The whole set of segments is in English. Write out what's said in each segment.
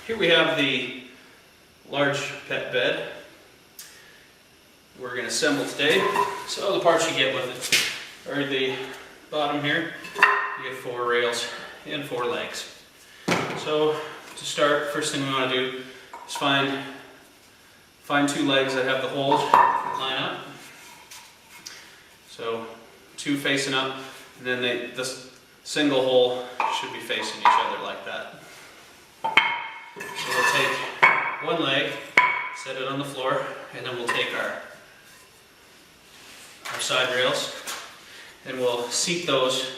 Here we have the large pet bed we're going to assemble today. So the parts you get with it are the bottom here. You get 4 rails and 4 legs. So to start, first thing we want to do is find 2 legs that have the holes line up. So 2 facing up, and then this single hole should be facing each other like that. So we'll take 1 leg, set it on the floor, and then we'll take our side rails and we'll seat those.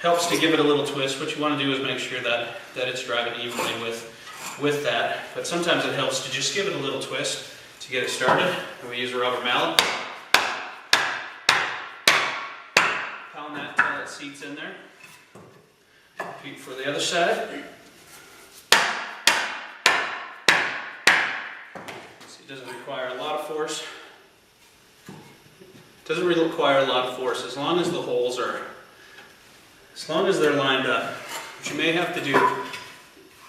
Helps to give it a little twist. What you want to do is make sure that it's driving evenly with that. But sometimes it helps to just give it a little twist to get it started. And we use a rubber mallet. Pound that until it seats in there. Repeat for the other side. See, it doesn't require a lot of force. It doesn't really require a lot of force as long as the holes are, as long as they're lined up. What you may have to do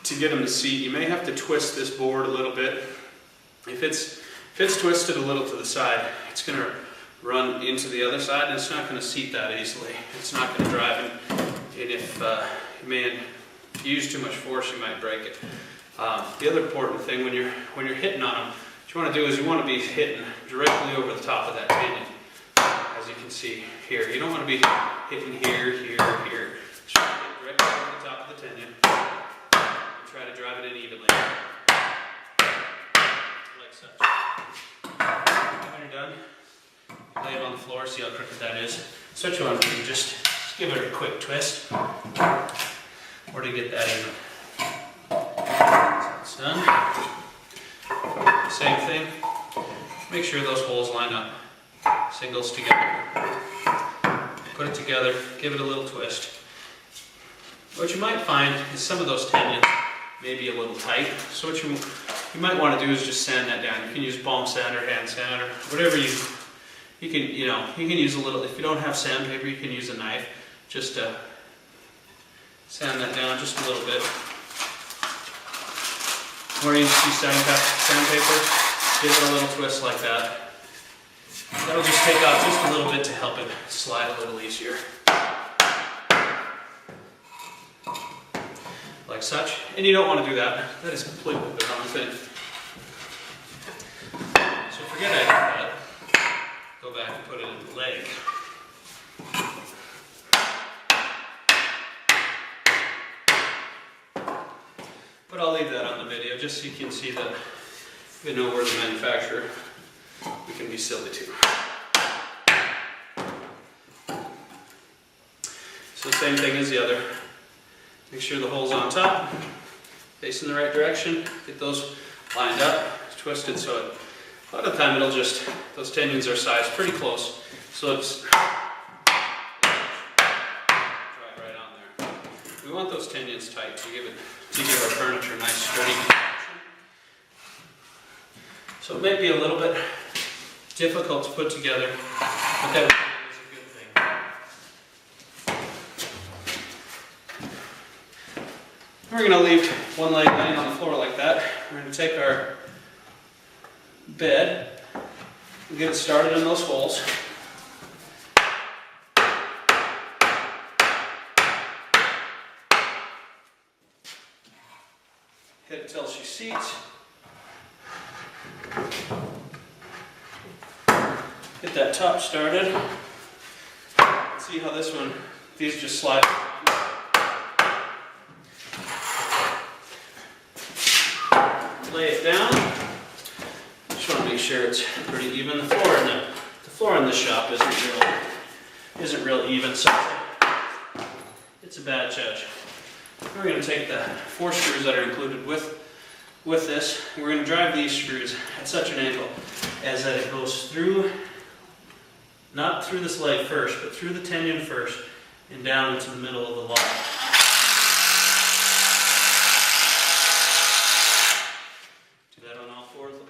to get them to seat, you may have to twist this board a little bit. If it's twisted a little to the side, it's going to run into the other side and it's not going to seat that easily. It's not going to drive in, and if you use too much force, you might break it. The other important thing when you're hitting on them, what you want to do is you want to be hitting directly over the top of that pinion. As you can see here, you don't want to be hitting here, here, here. Just try to hit directly over the top of the tendon and try to drive it in evenly, like such. When you're done, lay it on the floor, see how crooked that is. So what you want to do, just give it a quick twist, or to get that even. So it's done. Same thing. Make sure those holes line up. Singles together. Put it together, give it a little twist. What you might find is some of those tendons may be a little tight. So what you might want to do is just sand that down. You can use palm sand or hand sand or whatever you can use a little. If you don't have sandpaper, you can use a knife just to sand that down just a little bit. Or you just use sandpaper, give it a little twist like that. That'll just take off just a little bit to help it slide a little easier. Like such. And you don't want to do that. That is completely the wrong thing. So forget I did that. Go back and put it in the leg. But I'll leave that on the video just so you can see that we know we're the manufacturer. We can be silly too. So same thing as the other. Make sure the hole's on top, facing the right direction. Get those lined up, twisted so a lot of the time those tendons are sized pretty close. So it's right on there. We want those tendons tight to give our furniture a nice sturdy construction. So it may be a little bit difficult to put together, but that is a good thing. We're going to leave 1 leg laying on the floor like that. We're going to take our bed and get it started in those holes. Hit it till she seats. Get that top started. See how this one, these just slide. Lay it down. Just want to make sure it's pretty even. The floor in the shop isn't real even, so it's a bad judge. We're going to take the 4 screws that are included with this. We're going to drive these screws at such an angle as that it goes through, not through this leg first, but through the tendon first and down into the middle of the log. Do that on all four legs.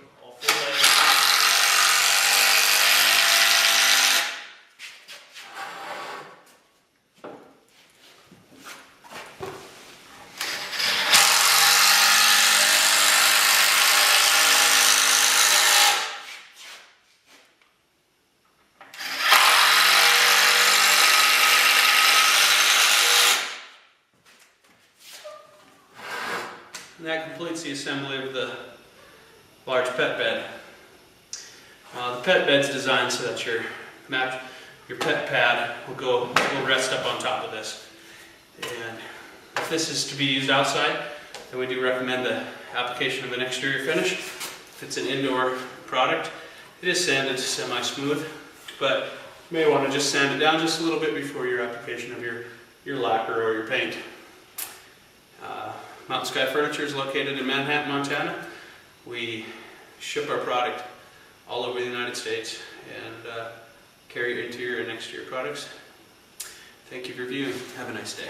And that completes the assembly of the large pet bed. The pet bed's designed so that your pet pad will rest up on top of this. And if this is to be used outside, then we do recommend the application of an exterior finish. If it's an indoor product, it is sanded semi-smooth, but you may want to just sand it down just a little bit before your application of your lacquer or your paint. Mountain Sky Furniture is located in Manhattan, Montana. We ship our product all over the United States and carry interior and exterior products. Thank you for viewing. Have a nice day.